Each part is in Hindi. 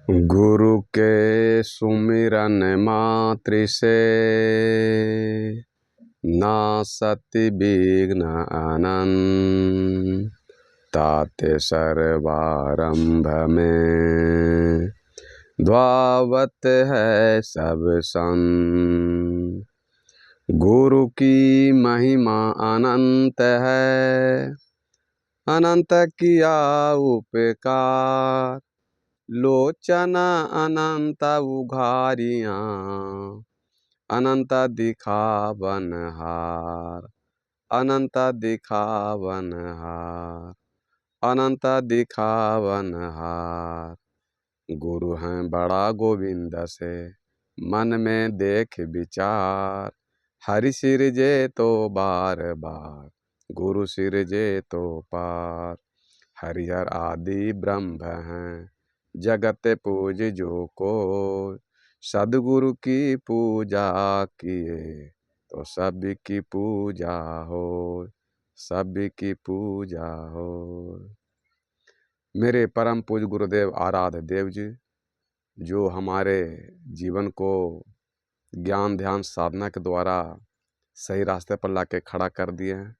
गुरु के सुमिरन मात्र से नासति विघ्न अनंत। ताते सर्वारंभ में द्वावत है सब संत। गुरु की महिमा अनंत है, अनंत किया उपकार। लोचन अनंत उघारियां, अनंत दिखावन हार। अनंत दिखावन हार, अनंत दिखावन हार। गुरु हैं बड़ा गोविंद से, मन में देख विचार। हरि सिरजे तो बार बार, गुरु सिरजे तो पार। हरिहर आदि ब्रह्म हैं, जगत पूज जो को। सद्गुरु की पूजा किए तो सबकी पूजा हो, सबकी पूजा हो। मेरे परम पूज गुरुदेव आराध्य देव जी, जो हमारे जीवन को ज्ञान ध्यान साधना के द्वारा सही रास्ते पर लाके खड़ा कर दिए हैं,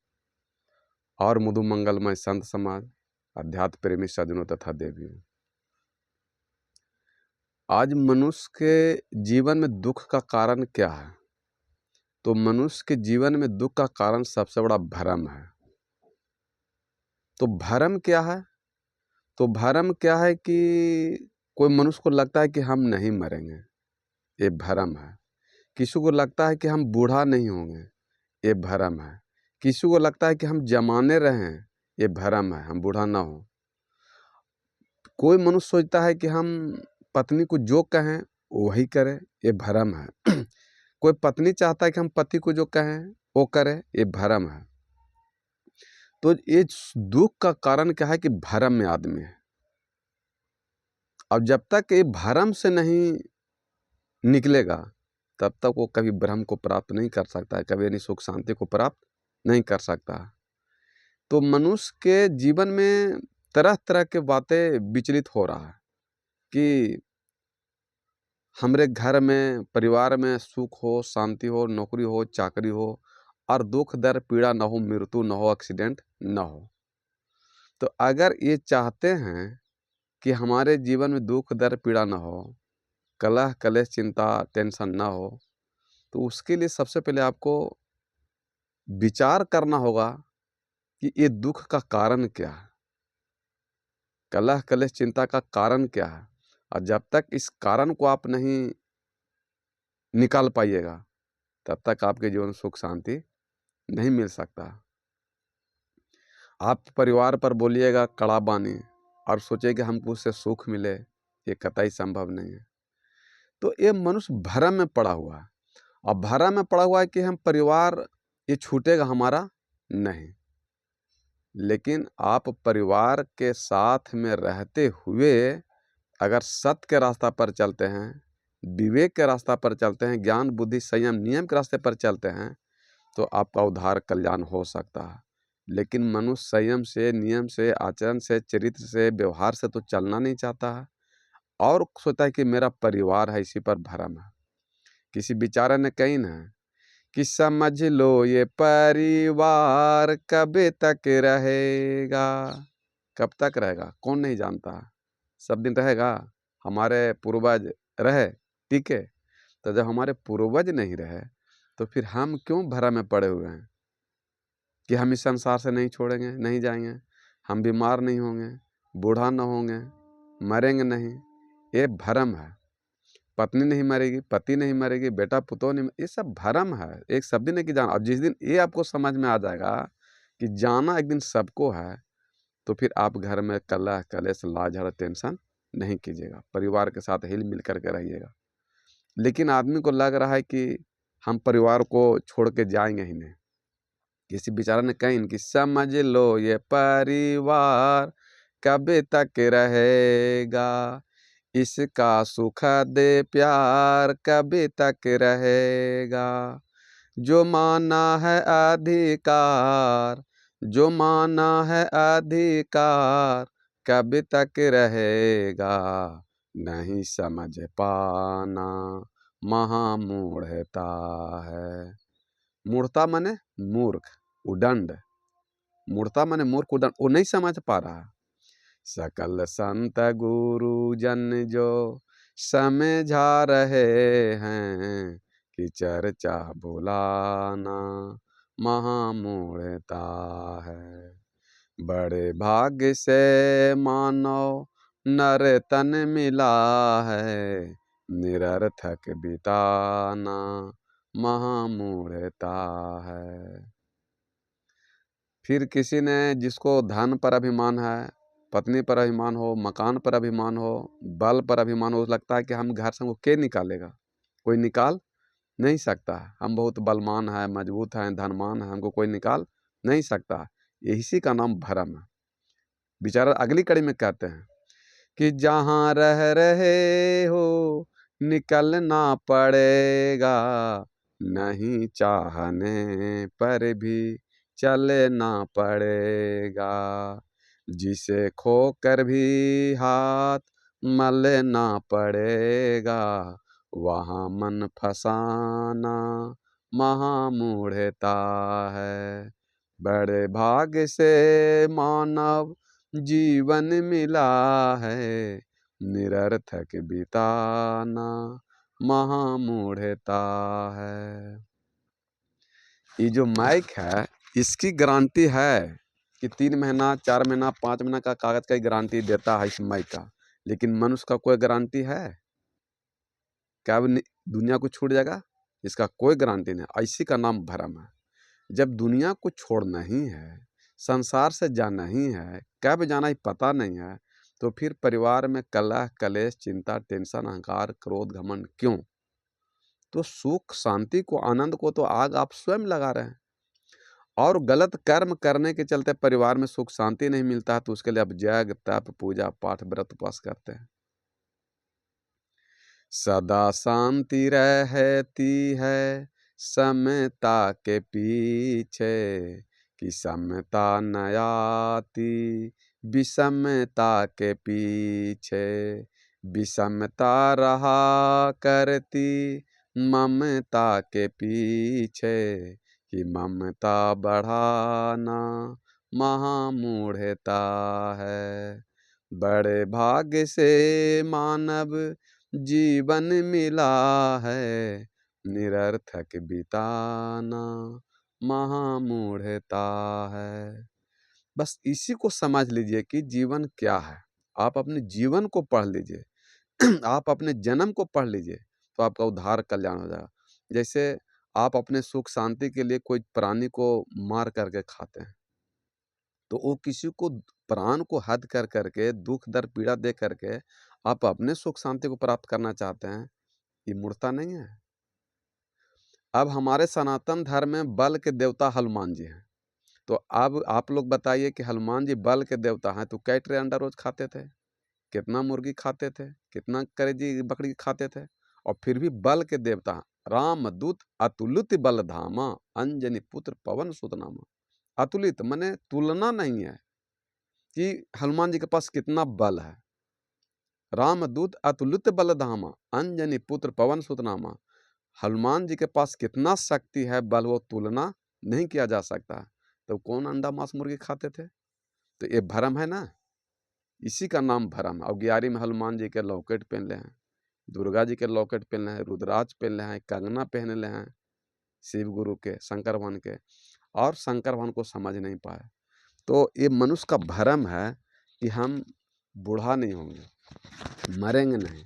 और मधु मंगलमय संत समाज, अध्यात्म प्रेमी सज्जनों तथा देवियों, आज मनुष्य के जीवन में दुख का कारण क्या है? तो मनुष्य के जीवन में दुख का कारण सबसे बड़ा भ्रम है। तो भ्रम क्या है? तो भ्रम क्या है कि कोई मनुष्य को लगता है कि हम नहीं मरेंगे, ये भ्रम है। किसी को लगता है कि हम बूढ़ा नहीं होंगे, ये भ्रम है। किसी को लगता है कि हम जमाने रहें, ये भ्रम है, हम बूढ़ा ना हो। कोई मनुष्य सोचता है कि हम पत्नी को जो कहें वही करे, ये भ्रम है। कोई पत्नी चाहता है कि हम पति को जो कहें वो करे, ये भ्रम है। तो ये दुख का कारण क्या है कि भ्रम में आदमी है। अब जब तक ये भ्रम से नहीं निकलेगा तब तक वो कभी ब्रह्म को प्राप्त नहीं कर सकता है, कभी यानी सुख शांति को प्राप्त नहीं कर सकता। तो मनुष्य के जीवन में तरह तरह के बातें विचलित हो रहा है कि हमारे घर में परिवार में सुख हो, शांति हो, नौकरी हो, चाकरी हो, और दुख दर्द पीड़ा न हो, मृत्यु न हो, एक्सीडेंट न हो। तो अगर ये चाहते हैं कि हमारे जीवन में दुख दर्द पीड़ा न हो, कलह कलेश चिंता टेंशन ना हो, तो उसके लिए सबसे पहले आपको विचार करना होगा कि ये दुख का कारण क्या है, कलह कलेश चिंता का कारण क्या है। और जब तक इस कारण को आप नहीं निकाल पाइएगा तब तक आपके जीवन में सुख शांति नहीं मिल सकता। आप परिवार पर बोलिएगा कड़ा बानी और सोचिए कि हमको उससे सुख मिले, ये कतई संभव नहीं है। तो ये मनुष्य भ्रम में पड़ा हुआ है, और भ्रम में पड़ा हुआ है कि हम परिवार ये छूटेगा हमारा, नहीं। लेकिन आप परिवार के साथ में रहते हुए अगर सत्य के रास्ता पर चलते हैं, विवेक के रास्ता पर चलते हैं, ज्ञान बुद्धि संयम नियम के रास्ते पर चलते हैं, तो आपका उद्धार कल्याण हो सकता है। लेकिन मनुष्य संयम से, नियम से, आचरण से, चरित्र से, व्यवहार से तो चलना नहीं चाहता है, और सोचता है कि मेरा परिवार है, इसी पर भरम है। किसी बेचारे ने कही ना कि समझ लो ये परिवार कब तक रहेगा। कब तक रहेगा कौन नहीं जानता, सब दिन रहेगा। हमारे पूर्वज रहे, ठीक है। तो जब हमारे पूर्वज नहीं रहे तो फिर हम क्यों भ्रम में पड़े हुए हैं कि हम इस संसार से नहीं छोड़ेंगे, नहीं जाएंगे, हम बीमार नहीं होंगे, बूढ़ा न होंगे, मरेंगे नहीं। ये भ्रम है। पत्नी नहीं मरेगी, पति नहीं मरेगी, बेटा पुतोह नहीं, ये सब भ्रम है। एक सब दिन है कि जाना। और जिस दिन ये आपको समझ में आ जाएगा कि जाना एक दिन सबको है, तो फिर आप घर में कलह कलेश लाज झगड़ा टेंशन नहीं कीजिएगा, परिवार के साथ हिल मिल करके रहिएगा। लेकिन आदमी को लग रहा है कि हम परिवार को छोड़ के जाएंगे ही नहीं। किसी बेचारा ने कहीं कि समझ लो ये परिवार कब तक रहेगा, इसका सुखद प्यार कब तक रहेगा। जो माना है अधिकार, जो माना है अधिकार कब तक रहेगा। नहीं समझ पाना महामूढ़ता है। मूढ़ता माने मूर्ख, उदंड। मूढ़ता माने मूर्ख, उदंड। वो नहीं समझ पा रहा। सकल संत गुरु जन जो समझा रहे हैं कि चर्चा भुलाना महामूढ़ता है। बड़े भाग्य से मानव नर तन मिला है, निरर्थक बिताना महामूढ़ता है। फिर किसी ने जिसको धन पर अभिमान है, पत्नी पर अभिमान हो, मकान पर अभिमान हो, बल पर अभिमान हो, लगता है कि हम घर से हमको के निकालेगा, कोई निकाल नहीं सकता। हम बहुत बलवान हैं, मजबूत हैं, धनवान हैं, हमको कोई निकाल नहीं सकता। इसी का नाम भरम है। बेचारा अगली कड़ी में कहते हैं कि जहाँ रह रहे हो निकलना पड़ेगा, नहीं चाहने पर भी चलना पड़ेगा। जिसे खोकर भी हाथ मलना पड़ेगा, वहाँ मन फसाना महामूढ़ता है। बड़े भाग्य से मानव जीवन मिला है, निरर्थक बिताना महामूढ़ता है। ये जो माइक है इसकी गारंटी है कि 3 महीना 4 महीना 5 महीना का कागज का गारंटी देता है इस माइक का, लेकिन मनुष्य का कोई गारंटी है क्या? अब दुनिया को छूट जाएगा, इसका कोई गारंटी नहीं। इसी का नाम भरम है। जब दुनिया को छोड़ना ही है, संसार से जाना ही है, कब जाना ही पता नहीं है, तो फिर परिवार में कलह कलेश चिंता टेंशन अहंकार क्रोध घमंड क्यों? तो सुख शांति को आनंद को तो आग आप स्वयं लगा रहे हैं। और गलत कर्म करने के चलते परिवार में सुख शांति नहीं मिलता है, तो उसके लिए आप जग तप पूजा पाठ व्रत उपवास करते हैं। सदा शांति रहती है समता के पीछे, कि समता न आती विषमता के पीछे। विषमता रहा करती ममता के पीछे, कि ममता बढ़ाना महामूढ़ता है। बड़े भाग्य से मानव जीवन मिला है, निरर्थक बिताना महामूढ़ता है। बस इसी को समझ लीजिए कि जीवन क्या है। आप अपने जीवन को पढ़ लीजिए आप अपने जन्म को पढ़ लीजिए, तो आपका उद्धार कल्याण हो जाएगा। जैसे आप अपने सुख शांति के लिए कोई प्राणी को मार करके खाते हैं, तो वो किसी को प्राण को हद कर करके दुख दर्द पीड़ा दे करके आप अपने सुख शांति को प्राप्त करना चाहते हैं, ये मूर्खता नहीं है। अब हमारे सनातन धर्म में बल के देवता हनुमान जी हैं, तो अब आप लोग बताइए कि हनुमान जी बल के देवता हैं तो कै ट्रे अंडा रोज खाते थे, कितना मुर्गी खाते थे, कितना करेजी बकरी खाते थे, और फिर भी बल के देवता हैं। राम दूत अतुलित बल धामा, अंजनी पुत्र पवन सुत नामा। अतुलित माने तुलना नहीं है कि हनुमान जी के पास कितना बल है। रामदूत अतुलित बल धामा, अंजनी पुत्र पवन सुत नामा। हनुमान जी के पास कितना शक्ति है, बल, वो तुलना नहीं किया जा सकता। तो कौन अंडा मांस मुर्गी खाते थे? तो ये भरम है ना, इसी का नाम भरम है। और ग्यारह में हनुमान जी के लॉकेट पहन ले हैं, दुर्गा जी के लॉकेट पहन ले हैं, रुद्राक्ष पहन ले हैं, कंगना पहन ले हैं शिव गुरु के, शंकर भगवान के, और शंकर भगवान को समझ नहीं पाए। तो ये मनुष्य का भरम है कि हम बूढ़ा नहीं होंगे, मरेंगे नहीं,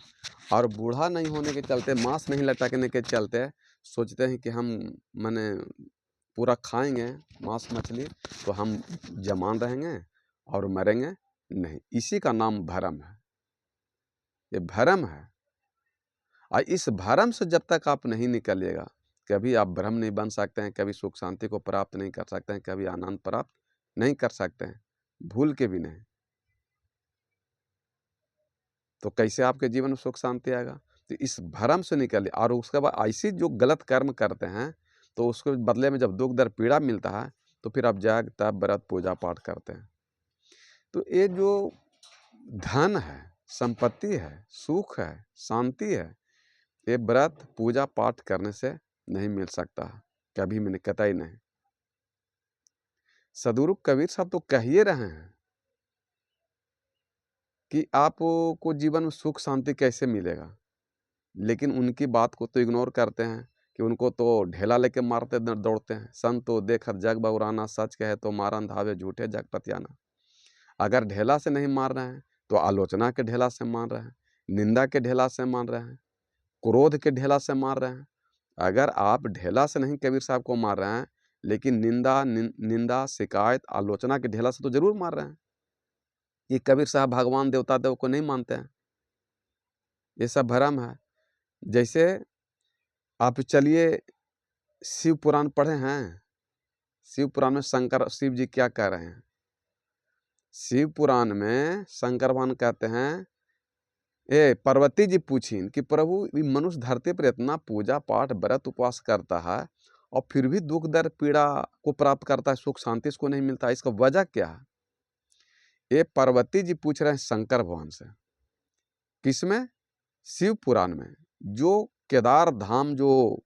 और बूढ़ा नहीं होने के चलते, मांस नहीं लटकने के चलते सोचते हैं कि हम माने पूरा खाएंगे मांस मछली तो हम जवान रहेंगे और मरेंगे नहीं। इसी का नाम भरम है, ये भरम है। और इस भरम से जब तक आप नहीं निकलिएगा, कभी आप ब्रह्म नहीं बन सकते हैं, कभी सुख शांति को प्राप्त नहीं कर सकते हैं, कभी आनंद प्राप्त नहीं कर सकते हैं, भूल के भी नहीं। तो कैसे आपके जीवन में सुख शांति आएगा? तो इस भरम से निकलिए। और उसके बाद ऐसी जो गलत कर्म करते हैं, तो उसके बदले में जब दुख दर्द पीड़ा मिलता है, तो फिर आप जाग तप व्रत पूजा पाठ करते हैं। तो ये जो धन है, संपत्ति है, सुख है, शांति है। ये व्रत पूजा पाठ करने से नहीं मिल सकता, कभी भी नहीं, कतई नहीं। सदगुरु कबीर साहब तो कह ही रहे हैं कि आपको जीवन में सुख शांति कैसे मिलेगा, लेकिन उनकी बात को तो इग्नोर करते हैं कि उनको तो ढेला लेके मारते दौड़ते हैं। संत तो देखत जग बउराना, सच कहे तो मारन धावे झूठे जग पतियाना। अगर ढेला से नहीं मार रहे हैं तो आलोचना के ढेला से मार रहे हैं, निंदा के ढेला से मार रहे हैं, क्रोध के ढेला से मार रहे हैं। अगर आप ढेला से नहीं कबीर साहब को मार रहे हैं, लेकिन निंदा शिकायत आलोचना के ढेला से तो जरूर मार रहे हैं। ये कबीर साहब भगवान देवता देव को नहीं मानते हैं, ये सब भ्रम है। जैसे आप चलिए शिव पुराण पढ़े हैं, शिव पुराण में शंकर शिव जी क्या कह रहे हैं? शिव पुराण में शंकर भगवान कहते हैं, ए पार्वती जी पूछीन कि प्रभु मनुष्य धरती पर इतना पूजा पाठ व्रत उपवास करता है और फिर भी दुख दर्द पीड़ा को प्राप्त करता है, सुख शांति इसको नहीं मिलता, इसका वजह क्या है? ये पार्वती जी पूछ रहे हैं शंकर भगवान से। किसमें? शिव पुराण में। जो केदार धाम जो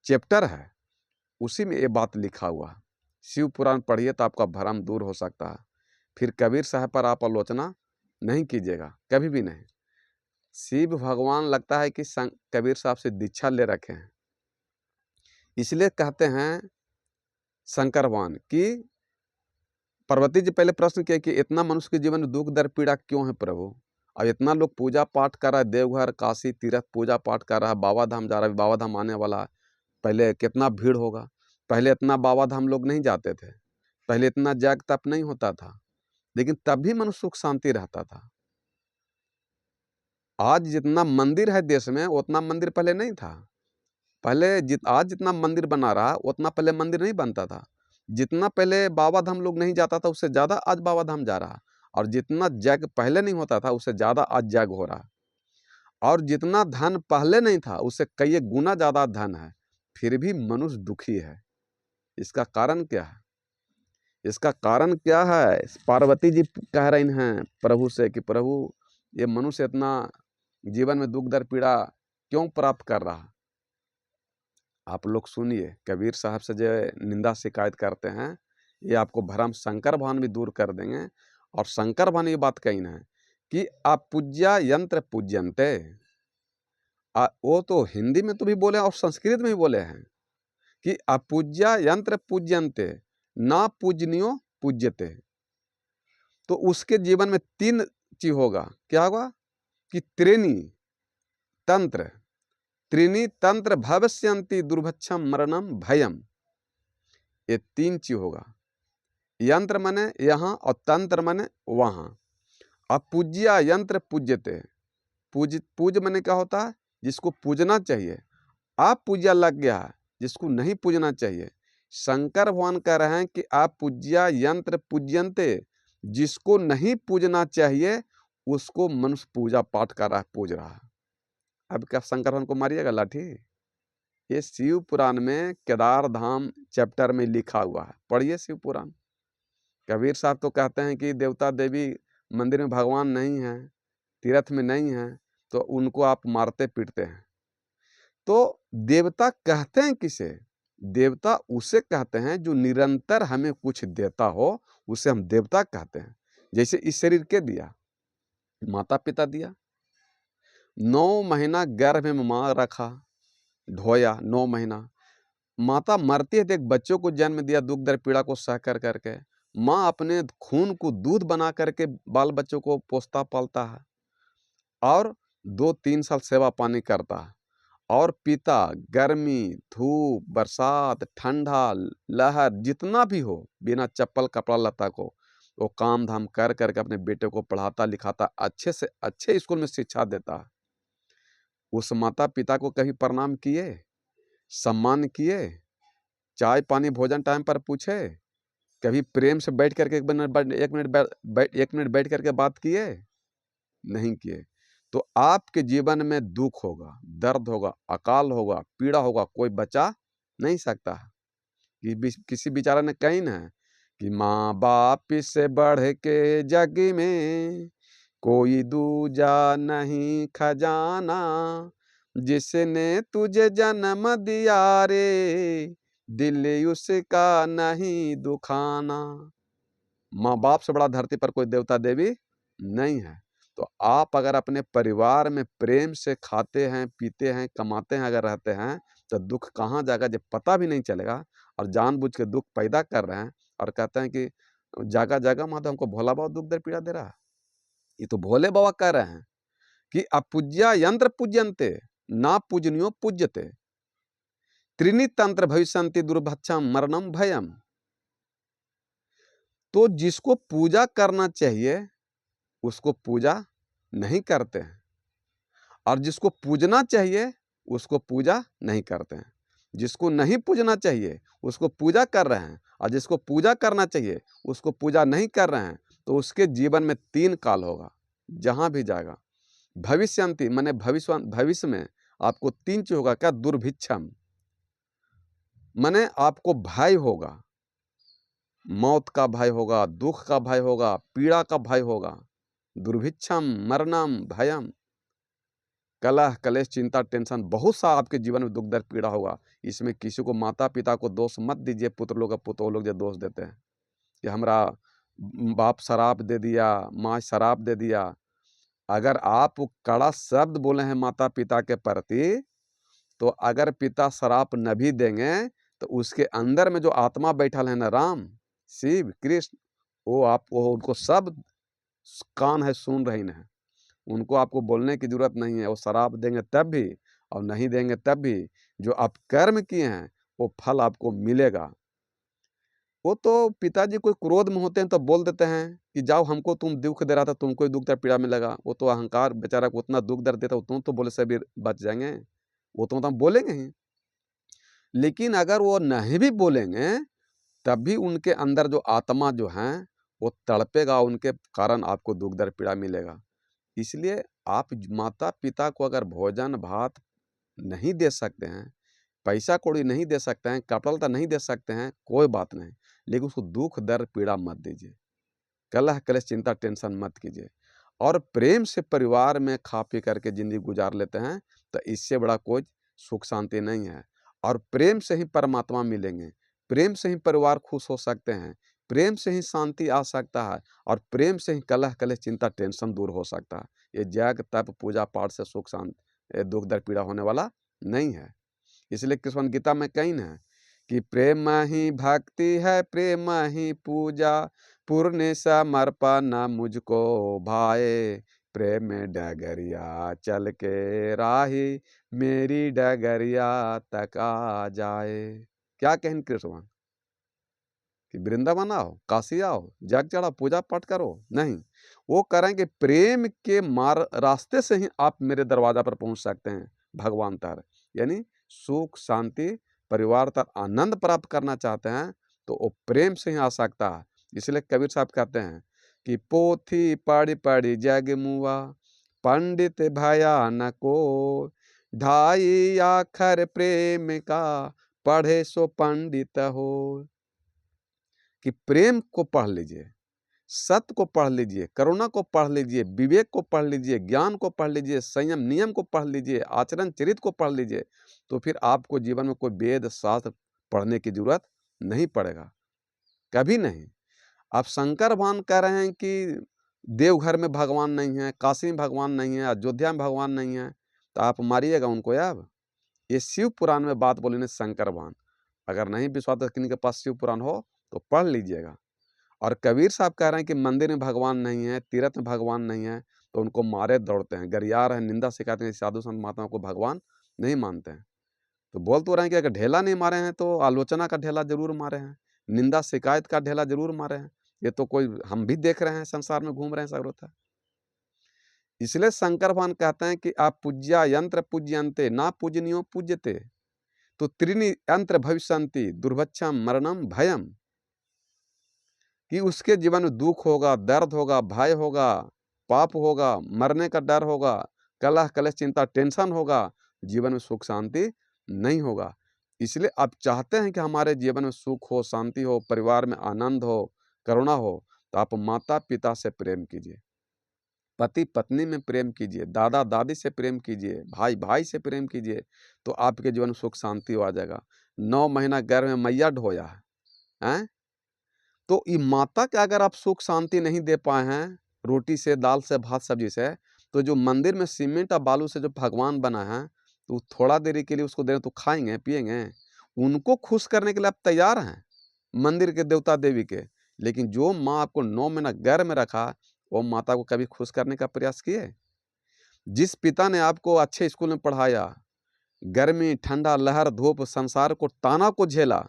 चैप्टर है उसी में ये बात लिखा हुआ है। शिव पुराण पढ़िए तो आपका भ्रम दूर हो सकता है। फिर कबीर साहब पर आप आलोचना नहीं कीजिएगा, कभी भी नहीं। शिव भगवान लगता है कि कबीर साहब से दीक्षा ले रखे हैं, इसलिए कहते हैं शंकर भगवान कि पार्वती जी पहले प्रश्न किया कि इतना मनुष्य के जीवन में दुख दर्द पीड़ा क्यों है प्रभु? और इतना लोग पूजा पाठ कर रहा है, देवघर काशी तीर्थ पूजा पाठ कर रहा है, बाबा धाम जा रहा है, बाबा धाम आने वाला है। पहले कितना भीड़ होगा, पहले इतना बाबा धाम लोग नहीं जाते थे, पहले इतना जग तप नहीं होता था, लेकिन तब भी मनुष्य सुख शांति रहता था। आज जितना मंदिर है देश में उतना मंदिर पहले नहीं था। पहले आज जितना मंदिर बना रहा उतना पहले मंदिर नहीं बनता था। जितना पहले बाबा धाम लोग नहीं जाता था उससे ज़्यादा आज बाबा धाम जा रहा, और जितना जग पहले नहीं होता था उससे ज़्यादा आज जग हो रहा, और जितना धन पहले नहीं था उससे कई गुना ज़्यादा धन है, फिर भी मनुष्य दुखी है। इसका कारण क्या है? इसका कारण क्या है? पार्वती जी कह रही हैं प्रभु से कि प्रभु ये मनुष्य इतना जीवन में दुख दर्द पीड़ा क्यों प्राप्त कर रहा? आप लोग सुनिए, कबीर साहब से जो निंदा शिकायत करते हैं ये आपको भ्रम शंकर भगवान भी दूर कर देंगे। और शंकर भगवान ये बात कही है कि अपूज्या यंत्र पूज्यन्ते। वो तो हिंदी में तो भी बोले और संस्कृत में भी बोले हैं कि अपूज्या यंत्र पूज्यन्ते ना पूजनियो पूज्यते। तो उसके जीवन में 3 चीज होगा। क्या होगा? कि त्रीणि तंत्र भविष्यन्ति दुर्भक्षम मरणम भयम। ये 3 चीज होगा। यंत्र मने यहाँ और तंत्र मने वहाँ। अपूज्या यंत्र पूज्यते। पूज मने क्या होता है? जिसको पूजना चाहिए। आप पूज्या लग गया है जिसको नहीं पूजना चाहिए। शंकर भगवान कह रहे हैं कि आप पूज्या यंत्र पूज्यन्ते, जिसको नहीं पूजना चाहिए उसको मनुष्य पूजा पाठ कर रहा है, पूज रहा है। अब क्या शंकर भगवान को मारिएगा लाठी? ये शिव पुराण में केदार धाम चैप्टर में लिखा हुआ है, पढ़िए शिव पुराण। कबीर साहब तो कहते हैं कि देवता देवी मंदिर में भगवान नहीं है, तीर्थ में नहीं है, तो उनको आप मारते पीटते हैं। तो देवता कहते हैं किसे? देवता उसे कहते हैं जो निरंतर हमें कुछ देता हो, उसे हम देवता कहते हैं। जैसे इस शरीर के दिया, माता पिता दिया, 9 महीना गर्भ में माँ रखा, ढोया 9 महीना। माता मरती है तो एक बच्चों को जन्म दिया, दुख दर्द पीड़ा को सह कर करके। माँ अपने खून को दूध बना करके बाल बच्चों को पोसता पालता है और 2-3 साल सेवा पानी करता है। और पिता गर्मी धूप बरसात ठंडा लहर जितना भी हो, बिना चप्पल कपड़ा लता को वो काम धाम कर करके अपने बेटे को पढ़ाता लिखाता, अच्छे से अच्छे स्कूल में शिक्षा देता है। उस माता पिता को कभी प्रणाम किए, सम्मान किए, चाय पानी भोजन टाइम पर पूछे, कभी प्रेम से बैठ करके 1 मिनट बैठ करके बात किए? नहीं किए। तो आपके जीवन में दुख होगा, दर्द होगा, अकाल होगा, पीड़ा होगा, कोई बचा नहीं सकता है। किसी बेचारा ने कही ना कि माँ बाप से बढ़ के जग में कोई दूजा नहीं खजाना, जिसने तुझे जन्म दिया रे, दिल उसका नहीं दुखाना। माँ बाप से बड़ा धरती पर कोई देवता देवी नहीं है। तो आप अगर अपने परिवार में प्रेम से खाते हैं, पीते हैं, कमाते हैं, अगर रहते हैं, तो दुख कहाँ जाएगा जब पता भी नहीं चलेगा, और जानबूझ के दुख पैदा कर रहे हैं और कहते हैं कि जागा जागा माधव, हमको भोला बाबा दुख दर्द पीड़ा दे रहा है। ये तो भोले बाबा कह रहे हैं कि अपूज्या यंत्र पूज्यन्ते, ना पूजनियो पूज्यते, त्रीनि तंत्र भविष्यन्ति दुर्भक्षम मरणम भयम। तो जिसको पूजा करना चाहिए उसको पूजा नहीं करते हैं, और जिसको पूजना चाहिए उसको पूजा नहीं करते हैं। जिसको नहीं पूजना चाहिए उसको पूजा कर रहे हैं, और जिसको पूजा करना चाहिए उसको पूजा नहीं कर रहे हैं, तो उसके जीवन में 3 काल होगा, जहाँ भी जाएगा। भविष्यन्ति माने भविष्य में आपको 3 चीज होगा। क्या? दुर्भिक्षम माने आपको भय होगा, मौत का भय होगा, दुख का भय होगा, पीड़ा का भय होगा। दुर्भिक्षम मरणम भयम, कलह कलेश चिंता टेंशन, बहुत सा आपके जीवन में दुख दर्द पीड़ा होगा। इसमें किसी को माता पिता को दोष मत दीजिए। पुत्र लोग पुत्र लोग जो दोष देते हैं कि हमारा बाप शराब दे दिया, माँ शराब दे दिया। अगर आप कड़ा शब्द बोले हैं माता पिता के प्रति, तो अगर पिता शराब न भी देंगे तो उसके अंदर में जो आत्मा बैठल है ना, राम शिव कृष्ण, वो उनको सब कान है, सुन रही है। उनको आपको बोलने की जरूरत नहीं है। वो शराब देंगे तब भी और नहीं देंगे तब भी, जो आप कर्म किए हैं वो फल आपको मिलेगा। वो तो पिताजी कोई क्रोध में होते हैं तो बोल देते हैं कि जाओ, हमको तुम दुख दे रहा था, तुमको ही दुख दर्द पीड़ा मिलेगा। वो तो अहंकार बेचारा को उतना दुख दर्द देता है, तुम तो बोले से भी बच जाएंगे, वो तो हम बोलेंगे ही। लेकिन अगर वो नहीं भी बोलेंगे तब भी उनके अंदर जो आत्मा जो है वो तड़पेगा, उनके कारण आपको दुख दर्द पीड़ा मिलेगा। इसलिए आप माता पिता को अगर भोजन भात नहीं दे सकते हैं, पैसा कौड़ी नहीं दे सकते हैं, कपड़ा लत्ता नहीं दे सकते हैं, कोई बात नहीं, लेकिन उसको दुख दर्द पीड़ा मत दीजिए, कलह कलेश चिंता टेंशन मत कीजिए। और प्रेम से परिवार में खा पी करके ज़िंदगी गुजार लेते हैं, तो इससे बड़ा कोई सुख शांति नहीं है। और प्रेम से ही परमात्मा मिलेंगे, प्रेम से ही परिवार खुश हो सकते हैं, प्रेम से ही शांति आ सकता है, और प्रेम से ही कलह कलेश चिंता टेंशन दूर हो सकता है। ये जग तप पूजा पाठ से सुख शांति दुख दर्द पीड़ा होने वाला नहीं है। इसलिए कृष्ण गीता में कहीं है कि प्रेम ही भक्ति है, प्रेम ही पूजा, पूर्ण समर्पण मुझको भाए, प्रेम डगरिया चल के राही, मेरी डगरिया तक आ जाए। क्या कहें कृष्ण कि वृंदावन आओ, काशी आओ, जग चढ़ाओ, पूजा पाठ करो? नहीं, वो करेंगे प्रेम के रास्ते से ही आप मेरे दरवाजा पर पहुंच सकते हैं भगवान तक। यानी सुख शांति परिवार तक आनंद प्राप्त करना चाहते हैं तो वो प्रेम से ही आ सकता है। इसलिए कबीर साहब कहते हैं कि पोथी पढ़ी पढ़ी जग मुआ, पंडित भया न को, ढाई आखर प्रेम का, पढ़े सो पंडित हो। कि प्रेम को पढ़ लीजिए, सत्य को पढ़ लीजिए, करुणा को पढ़ लीजिए, विवेक को पढ़ लीजिए, ज्ञान को पढ़ लीजिए, संयम नियम को पढ़ लीजिए, आचरण चरित्र को पढ़ लीजिए, तो फिर आपको जीवन में कोई वेद शास्त्र पढ़ने की जरूरत नहीं पड़ेगा, कभी नहीं। आप शंकर भगवान कह रहे हैं कि देवघर में भगवान नहीं है, काशी में भगवान नहीं है, अयोध्या में भगवान नहीं है, तो आप मारिएगा उनको यार। ये शिव पुराण में बात बोली ने शंकर भगवान। अगर नहीं विश्वास तो किन्हीं के पास शिव पुराण हो तो पढ़ लीजिएगा। और कबीर साहब कह रहे हैं कि मंदिर में भगवान नहीं है, तीर्थ में भगवान नहीं है, तो उनको मारे दौड़ते हैं, गरिया रहे हैं, निंदा सिखाते हैं, साधु संत महात्माओं को भगवान नहीं मानते हैं। तो बोल तो रहे हैं कि अगर ढेला नहीं मारे हैं तो आलोचना का ढेला जरूर मारे हैं, निंदा शिकायत का ढेला जरूर मारे हैं। ये तो कोई हम भी देख रहे हैं, संसार में घूम रहे हैं सर्वथा। इसलिए शंकर भगवान कहते हैं कि आप पूज्या यंत्र पूज्यन्ते, ना पूजनियो पूज्यते, तो त्रीनि यंत्र भविष्यन्ति दुर्भक्षम मरणम भयम। कि उसके जीवन में दुख होगा, दर्द होगा, भय होगा, पाप होगा, मरने का डर होगा, कलह कलेश चिंता टेंशन होगा, जीवन में सुख शांति नहीं होगा। इसलिए आप चाहते हैं कि हमारे जीवन में सुख हो, शांति हो, परिवार में आनंद हो, करुणा हो, तो आप माता पिता से प्रेम कीजिए। पति पत्नी में प्रेम कीजिए, दादा दादी से प्रेम कीजिए, भाई भाई से प्रेम कीजिए, तो आपके जीवन में सुख शांति आ जाएगा। 9 महीना गर्भ में मैया ढोया है, हैं? तो ये माता के अगर आप सुख शांति नहीं दे पाए हैं, रोटी से, दाल से, भात सब्जी से, तो जो मंदिर में सीमेंट और बालू से जो भगवान बना है, तो थोड़ा देरी के लिए उसको दे तो खाएंगे पिएंगे, उनको खुश करने के लिए आप तैयार हैं, मंदिर के देवता देवी के। लेकिन जो माँ आपको 9 महीना गर्भ में रखा, वो माता को कभी खुश करने का प्रयास किए? जिस पिता ने आपको अच्छे स्कूल में पढ़ाया, गर्मी ठंडा लहर धूप संसार को ताना को झेला,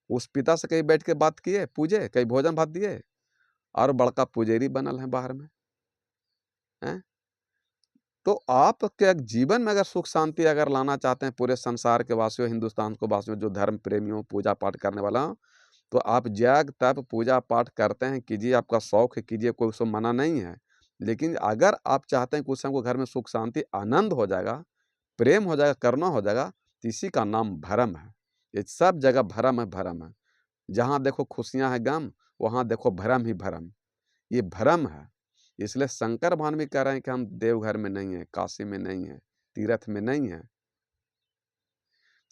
उस पिता से कहीं बैठ के बात किए, पूजे, कहीं भोजन भात दिए? और बड़का पुजेरी बनल है बाहर में, हैं? तो आपके जीवन में अगर सुख शांति अगर लाना चाहते हैं, पूरे संसार के वासियों, हिंदुस्तान को वासियों, जो धर्म प्रेमियों, पूजा पाठ करने वाला हो, तो आप जग तप पूजा पाठ करते हैं, कीजिए, आपका शौक है कीजिए, कोई उसको मना नहीं है। लेकिन अगर आप चाहते हैं कि उस समय को घर में सुख शांति आनंद हो जाएगा, प्रेम हो जाएगा, करुणा हो जाएगा, तो इसी का नाम भरम है। ये सब जगह भरम है, भरम है। जहाँ देखो खुशियाँ हैं गम, वहाँ देखो भरम ही भरम। ये भरम है। इसलिए शंकर भगवान भी कह रहे हैं कि हम देवघर में नहीं हैं, काशी में नहीं हैं, तीर्थ में नहीं हैं।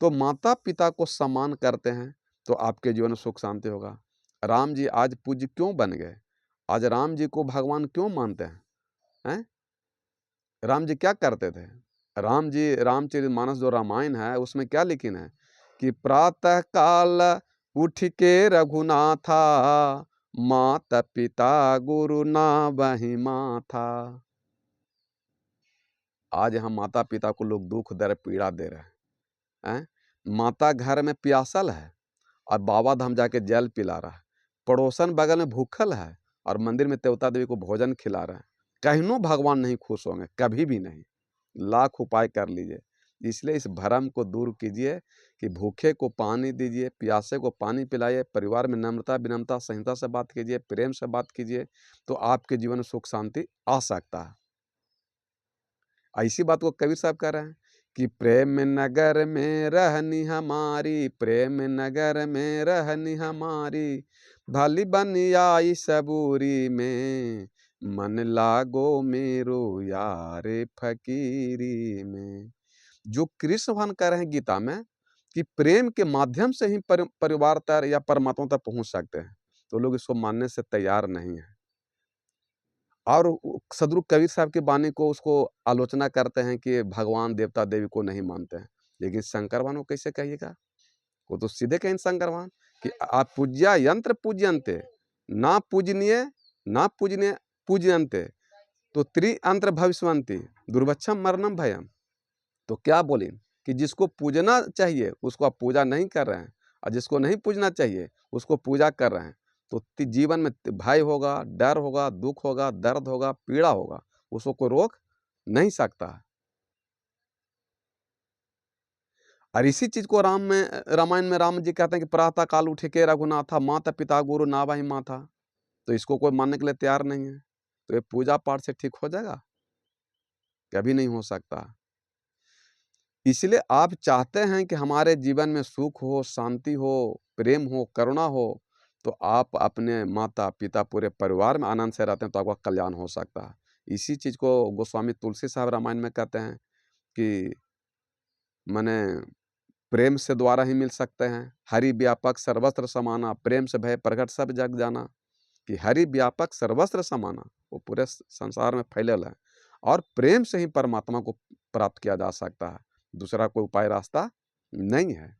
तो माता पिता को सम्मान करते हैं, तो आपके जीवन में सुख शांति होगा। राम जी आज पूज्य क्यों बन गए? आज राम जी को भगवान क्यों मानते हैं? हैं? राम जी क्या करते थे? राम जी रामचरितमानस जो रामायण है, उसमें क्या लिखिन है कि प्रातः काल उठ के रघुनाथा, माता पिता गुरु ना बही माथा। आज हम माता पिता को लोग दुख दर्द पीड़ा दे रहे हैं। माता घर में प्यासल है और बाबा धाम जाके जल पिला रहा है, पड़ोसन बगल में भूखल है और मंदिर में देवता देवी को भोजन खिला रहा है। कहीं भगवान नहीं खुश होंगे, कभी भी नहीं। लाख उपाय कर लीजिए, इसलिए इस भरम को दूर कीजिए कि भूखे को पानी दीजिए, प्यासे को पानी पिलाइए, परिवार में नम्रता विनम्रता संहिता से बात कीजिए, प्रेम से बात कीजिए, तो आपके जीवन में सुख शांति आ सकता है। ऐसी बात को कबीर साहब कह रहे हैं कि प्रेम नगर में रहनी हमारी, प्रेम नगर में रहनी हमारी, भली बन आई सबूरी में, मन लागो मेरो यारे फकीरी में। जो कृष्ण भगवान कह रहे हैं गीता में कि प्रेम के माध्यम से ही परिवार तक या परमात्मा तक पहुंच सकते हैं, तो लोग इसको मानने से तैयार नहीं है। और सदगुरु कबीर साहब की वाणी को उसको आलोचना करते हैं कि भगवान देवता देवी को नहीं मानते हैं। लेकिन शंकर भगवान को कैसे कहिएगा? वो तो सीधे कहें शंकर भगवान कि आप पूज्या यंत्र पूज्यन्ते, ना पूजनीय ना पूजनीय पूज्यन्ते, तो त्रिअंत्र भविष्यन्ति दुर्भक्षम मरणम भयम। तो क्या बोले कि जिसको पूजना चाहिए उसको आप पूजा नहीं कर रहे हैं, और जिसको नहीं पूजना चाहिए उसको पूजा कर रहे हैं, तो जीवन में भय होगा, डर होगा, दुख होगा, दर्द होगा, पीड़ा होगा, उसको कोई रोक नहीं सकता है। और इसी चीज को रामायण में राम जी कहते हैं कि प्रातः काल उठे के रघुनाथा, माता पिता गुरु नावाही माथा। तो इसको कोई मानने के लिए तैयार नहीं है, तो ये पूजा पाठ से ठीक हो जाएगा? कभी नहीं हो सकता। इसलिए आप चाहते हैं कि हमारे जीवन में सुख हो, शांति हो, प्रेम हो, करुणा हो, तो आप अपने माता पिता पूरे परिवार में आनंद से रहते हैं, तो आपका कल्याण हो सकता है। इसी चीज को गोस्वामी तुलसी साहब रामायण में कहते हैं कि मने प्रेम से द्वारा ही मिल सकते हैं। हरि व्यापक सर्वत्र समाना, प्रेम से भय प्रगट सब जग जाना। कि हरि व्यापक सर्वत्र समाना, वो पूरे संसार में फैलल है, और प्रेम से ही परमात्मा को प्राप्त किया जा सकता है। दूसरा कोई उपाय रास्ता नहीं है।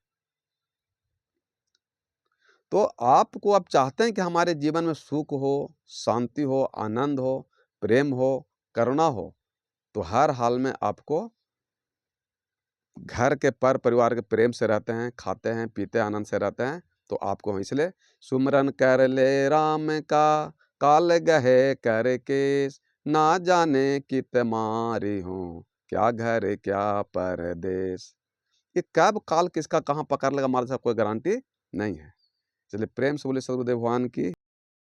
तो आपको आप चाहते हैं कि हमारे जीवन में सुख हो, शांति हो, आनंद हो, प्रेम हो, करुणा हो, तो हर हाल में आपको घर के पर परिवार के प्रेम से रहते हैं, खाते हैं, पीते आनंद से रहते हैं, तो आपको इसलिए सुमरन कर ले राम का, काल गहे कर केस, ना जाने कित मारी हूँ, क्या घर क्या परदेश। ये कब काल किसका कहाँ पकड़ लेगा हमारे साथ कोई गारंटी नहीं है। चलिए प्रेम से बोले सदगुरुदेव भगवान की।